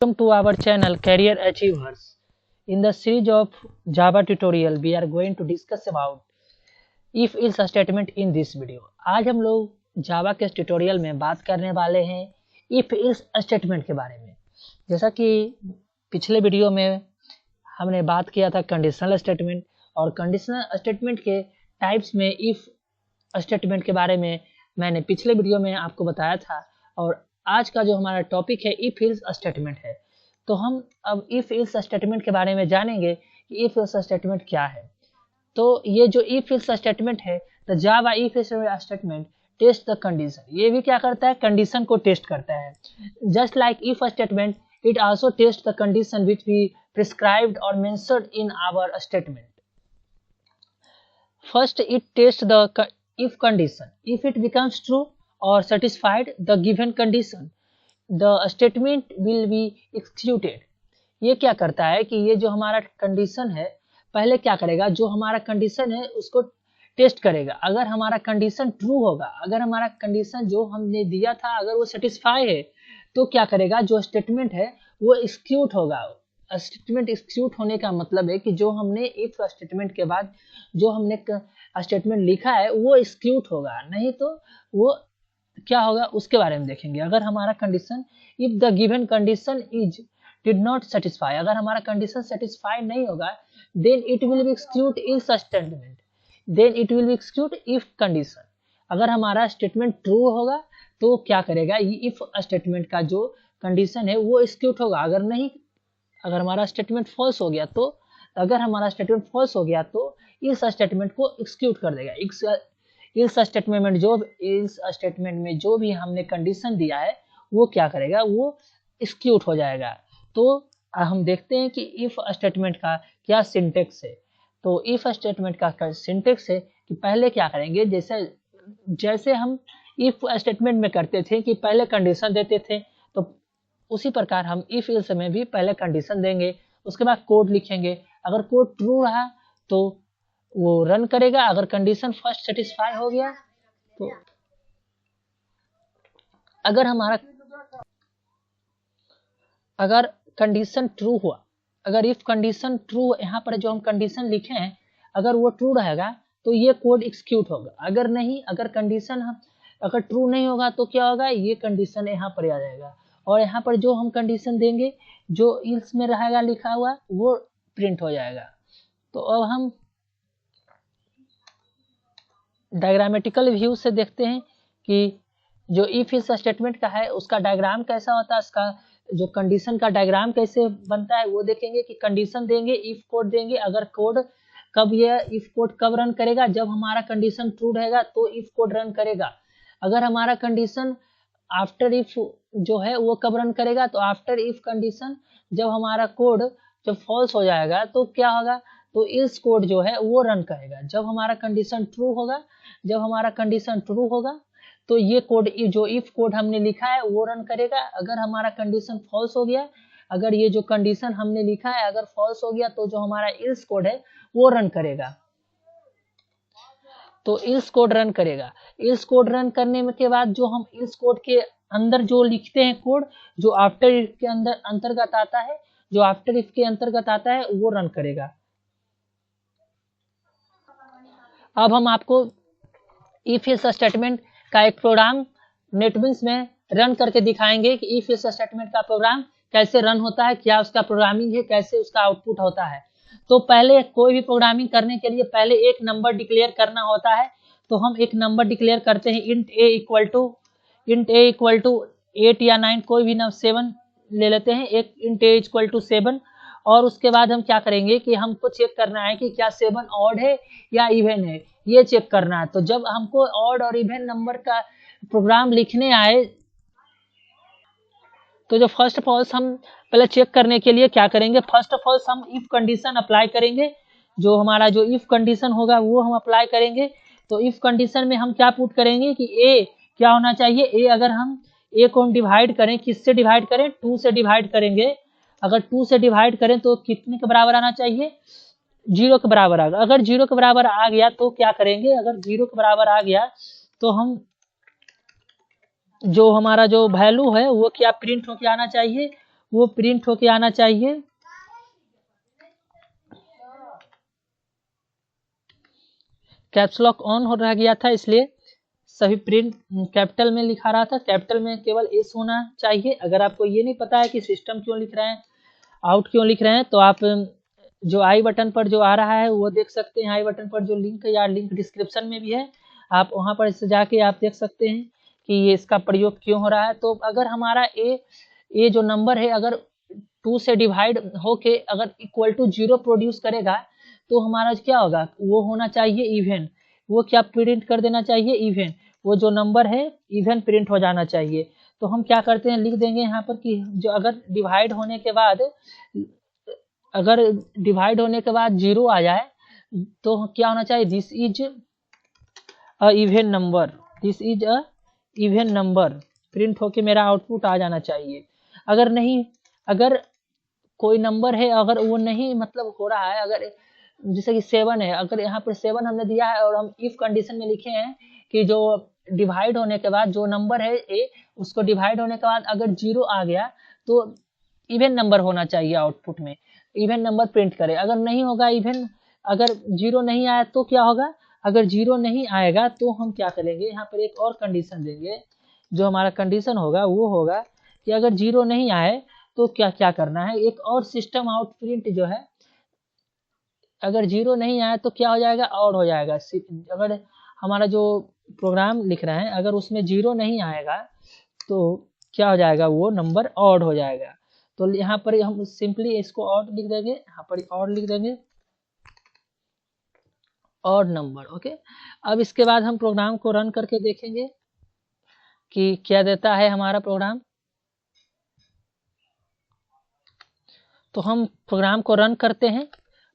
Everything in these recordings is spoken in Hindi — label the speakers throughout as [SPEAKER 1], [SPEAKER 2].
[SPEAKER 1] Welcome to our channel Career Achievers. In the series of Java tutorial, we are going to discuss about if-else statement in this video. आज हम लोग जावा के ट्यूटोरियल में बात करने वाले हैं if-else स्टेटमेंट के बारे में। जैसा कि पिछले वीडियो में हमने बात किया था कंडीशनल स्टेटमेंट और कंडीशनल स्टेटमेंट के टाइप्स में इफ स्टेटमेंट के बारे में मैंने पिछले वीडियो में आपको बताया था। और आज का जो हमारा टॉपिक है इफ एल्स स्टेटमेंट है, तो हम अब इफ एल्स स्टेटमेंट के बारे में जानेंगे कि इफ एल्स स्टेटमेंट क्या है। तो ये जो इफ एल्स स्टेटमेंट है, the Java if else statement test the condition, ये भी क्या करता है, कंडीशन को टेस्ट करता है। Just like if statement, it also test the condition which we prescribed और mentioned in our statement. First it test the if condition, if it becomes true or satisfied the given condition, the statement will be executed। ये क्या करता है कि ये जो हमारा कंडीशन है, पहले क्या करेगा, जो हमारा कंडीशन है उसको टेस्ट करेगा। अगर हमारा कंडीशन ट्रू होगा, अगर हमारा कंडीशन जो हमने दिया था अगर वो सेटिस्फाई है, तो क्या करेगा, जो स्टेटमेंट है वो एक्सिक्यूट होगा। स्टेटमेंट एक्सिक्यूट होने का मतलब है कि जो हमने इफ स्टेटमेंट के बाद जो हमने स्टेटमेंट लिखा है वो एक्सिक्यूट होगा, नहीं तो वो क्या होगा उसके बारे में देखेंगे। अगर हमारा condition if the given condition is did not satisfy, अगर हमारा कंडीशन सेटिस्फाई नहीं होगा, then it will be execute if statement, then it will be execute if condition. अगर हमारा स्टेटमेंट ट्रू होगा तो क्या करेगा, ये इफ स्टेटमेंट का जो कंडीशन है वो एक्सिक्यूट होगा। अगर नहीं, अगर हमारा स्टेटमेंट फॉल्स हो गया तो, अगर हमारा स्टेटमेंट फॉल्स हो गया तो इस स्टेटमेंट को एक्सिक्यूट कर देगा। इस स्टेटमेंट में जो भी हमने कंडीशन दिया है वो क्या करेगा, वो एक्सिक्यूट हो जाएगा। तो हम देखते हैं कि इफ स्टेटमेंट का क्या सिंटेक्स है। तो इफ स्टेटमेंट का सिंटेक्स है कि पहले क्या करेंगे, जैसे हम इफ स्टेटमेंट में करते थे कि पहले कंडीशन देते थे, तो उसी प्रकार हम इफ एल्स में भी पहले कंडीशन देंगे, उसके बाद कोड लिखेंगे। अगर कोड ट्रू रहा तो वो रन करेगा, अगर कंडीशन फर्स्ट सेटिस्फाई हो गया तो अगर कंडीशन ट्रू हुआ, अगर इफ कंडीशन ट्रू, यहाँ पर जो हम कंडीशन लिखे हैं अगर वो ट्रू रहेगा तो ये कोड एक्सिक्यूट होगा। अगर नहीं, अगर कंडीशन अगर ट्रू नहीं होगा तो क्या होगा, ये कंडीशन यहाँ पर आ जाएगा और यहाँ पर जो हम कंडीशन देंगे जो इल्स में रहेगा लिखा हुआ वो प्रिंट हो जाएगा। तो अब हम डायग्रामेटिकल व्यू से देखते हैं कि जो इफ इस स्टेटमेंट का है उसका डायग्राम कैसा होता है, उसका जो कंडीशन का डायग्राम कैसे बनता है वो देखेंगे। कि कंडीशन देंगे, इफ कोड देंगे, अगर कोड कब ये इफ कोड कब रन करेगा, जब हमारा कंडीशन ट्रू रहेगा तो इफ कोड रन करेगा। अगर हमारा कंडीशन आफ्टर इफ जो है वो कब रन करेगा, तो आफ्टर इफ कंडीशन, जब हमारा कोड जब फॉल्स हो जाएगा तो क्या होगा, तो इल्स कोड जो है वो रन करेगा। जब हमारा कंडीशन ट्रू होगा, जब हमारा कंडीशन ट्रू होगा तो ये कोड जो इफ कोड हमने लिखा है वो रन करेगा। अगर हमारा कंडीशन फॉल्स हो गया, अगर ये जो कंडीशन हमने लिखा है अगर फॉल्स हो गया तो जो हमारा इल्स कोड है वो रन करेगा। तो इल्स कोड रन करेगा। इल्स कोड रन करने के बाद जो हम इल्स कोड के अंदर जो लिखते हैं कोड, जो आफ्टर इफ के अंदर अंतर्गत आता है, जो आफ्टर इफ के अंतर्गत आता है वो रन करेगा। अब हम आपको इफ एल्स स्टेटमेंट का एक प्रोग्राम नेटबिंस में रन करके दिखाएंगे कि इफ एल्स स्टेटमेंट का प्रोग्राम कैसे रन होता है, क्या उसका प्रोग्रामिंग है, कैसे उसका आउटपुट होता है। तो पहले कोई भी प्रोग्रामिंग करने के लिए पहले एक नंबर डिक्लेयर करना होता है। तो हम एक नंबर डिक्लेयर करते हैं, इंट ए इक्वल टू 8 या 9, कोई भी ना 7 ले लेते हैं, एक इंट ए इक्वल टू 7। और उसके बाद हम क्या करेंगे कि हमको चेक करना है कि क्या 7 ऑड है या इवन है, ये चेक करना है। तो जब हमको ऑड और इवन नंबर का प्रोग्राम लिखने आए तो जो फर्स्ट ऑफ ऑल हम पहले चेक करने के लिए क्या करेंगे, फर्स्ट ऑफ ऑल हम इफ कंडीशन अप्लाई करेंगे। जो हमारा जो इफ कंडीशन होगा वो हम अप्लाई करेंगे। तो इफ कंडीशन में हम क्या पुट करेंगे कि ए क्या होना चाहिए, ए अगर हम ए को हम डिवाइड करें, किससे डिवाइड करें, 2 से डिवाइड करेंगे। अगर 2 से डिवाइड करें तो कितने के बराबर आना चाहिए, 0 के बराबर आएगा। अगर 0 के बराबर आ गया तो क्या करेंगे, अगर 0 के बराबर आ गया तो हम जो हमारा जो वैल्यू है वो क्या प्रिंट होके आना चाहिए, वो प्रिंट होके आना चाहिए। कैप्स लॉक ऑन हो रह गया था, इसलिए सभी प्रिंट कैपिटल में लिखा रहा था। कैपिटल में केवल एस होना चाहिए। अगर आपको ये नहीं पता है कि सिस्टम क्यों लिख रहे हैं, आउट क्यों लिख रहे हैं, तो आप जो आई बटन पर जो आ रहा है वो देख सकते हैं। आई बटन पर जो लिंक या लिंक डिस्क्रिप्शन में भी है, आप वहां पर से जाके आप देख सकते हैं कि ये इसका प्रयोग क्यों हो रहा है। तो अगर हमारा ए जो नंबर है अगर 2 से डिवाइड होके अगर इक्वल टू 0 प्रोड्यूस करेगा तो हमारा क्या होगा, वो होना चाहिए इवन। वो क्या प्रिंट कर देना चाहिए, इवन। वो जो नंबर है इवन प्रिंट हो जाना चाहिए। तो हम क्या करते हैं, लिख देंगे यहाँ पर कि जो अगर डिवाइड होने के बाद 0 आ जाए तो क्या होना चाहिए, this is a even number, this is a even number print होके मेरा आउटपुट आ जाना चाहिए। अगर नहीं, अगर कोई नंबर है अगर वो नहीं मतलब हो रहा है, अगर जैसे कि 7 है, अगर यहाँ पर 7 हमने दिया है और हम इफ कंडीशन में लिखे हैं कि जो डिवाइड होने के बाद जो नंबर है ए, उसको डिवाइड होने के बाद अगर 0 आ गया तो इवन नंबर होना चाहिए आउटपुट में, इवन नंबर प्रिंट करे। अगर नहीं होगा इवन, अगर 0 नहीं आया तो क्या होगा, अगर 0 नहीं आएगा तो हम क्या करेंगे, यहाँ पर एक और कंडीशन देंगे। जो हमारा कंडीशन होगा वो होगा कि अगर 0 नहीं आए तो क्या क्या करना है, एक और सिस्टम आउट प्रिंट जो है, अगर 0 नहीं आया तो क्या हो जाएगा, और हो जाएगा। अगर हमारा जो प्रोग्राम लिख रहे हैं अगर उसमें 0 नहीं आएगा तो क्या हो जाएगा, वो नंबर ऑड हो जाएगा। तो यहाँ पर हम सिंपली इसको ऑड लिख देंगे, यहाँ पर ऑड लिख देंगे, ऑड नंबर। ओके, अब इसके बाद हम प्रोग्राम को रन करके देखेंगे कि क्या देता है हमारा प्रोग्राम। तो हम प्रोग्राम को रन करते हैं।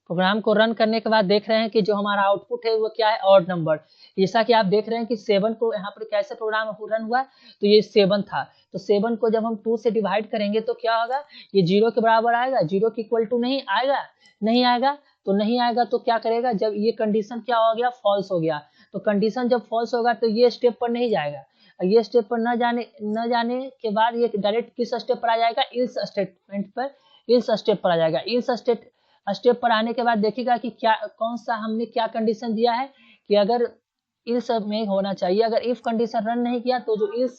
[SPEAKER 1] प्रोग्राम को रन करने के बाद देख रहे हैं कि जो हमारा आउटपुट है वो क्या है, ऑड नंबर। जैसा कि आप देख रहे हैं कि 7 को यहाँ पर कैसे प्रोग्राम रन हुआ, तो ये 7 था। तो 7 को जब हम 2 से डिवाइड करेंगे तो क्या होगा, ये 0 के बराबर आएगा, 0 के इक्वल टू नहीं आएगा, नहीं आएगा। तो नहीं आएगा तो क्या करेगा, जब ये कंडीशन क्या हो गया, फॉल्स हो गया। तो कंडीशन जब फॉल्स होगा तो ये स्टेप पर नहीं जाएगा। ये स्टेप पर न जाने के बाद ये डायरेक्ट किस स्टेप पर आ जाएगा, इल्स स्टेटमेंट पर, इल्स स्टेप पर आ जाएगा। इल्स स्टेप पर आने के बाद देखिएगा कि क्या कौन सा हमने क्या कंडीशन दिया है कि अगर इल्स में होना चाहिए। अगर इफ कंडीशन रन नहीं किया तो जो इल्स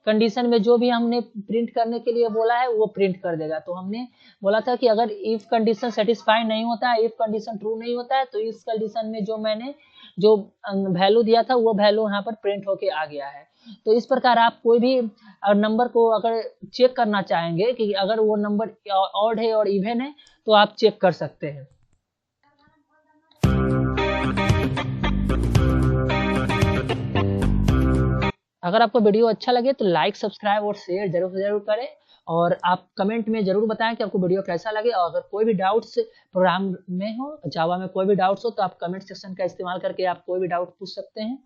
[SPEAKER 1] कंडीशन में जो भी हमने प्रिंट करने के लिए बोला है वो प्रिंट कर देगा। तो हमने बोला था कि अगर इफ कंडीशन सेटिस्फाई नहीं होता है, इफ कंडीशन ट्रू नहीं होता है, तो इस कंडीशन में जो मैंने जो वैल्यू दिया था वो वैल्यू यहाँ पर प्रिंट होके आ गया है। तो इस प्रकार आप कोई भी नंबर को अगर चेक करना चाहेंगे कि अगर वो नंबर ऑड है और इवन है तो आप चेक कर सकते हैं। अगर आपको वीडियो अच्छा लगे तो लाइक, सब्सक्राइब और शेयर जरूर करें। और आप कमेंट में जरूर बताएं कि आपको वीडियो कैसा लगे। और अगर कोई भी डाउट्स प्रोग्राम में हो, जावा में कोई भी डाउट्स हो, तो आप कमेंट सेक्शन का इस्तेमाल करके आप कोई भी डाउट पूछ सकते हैं।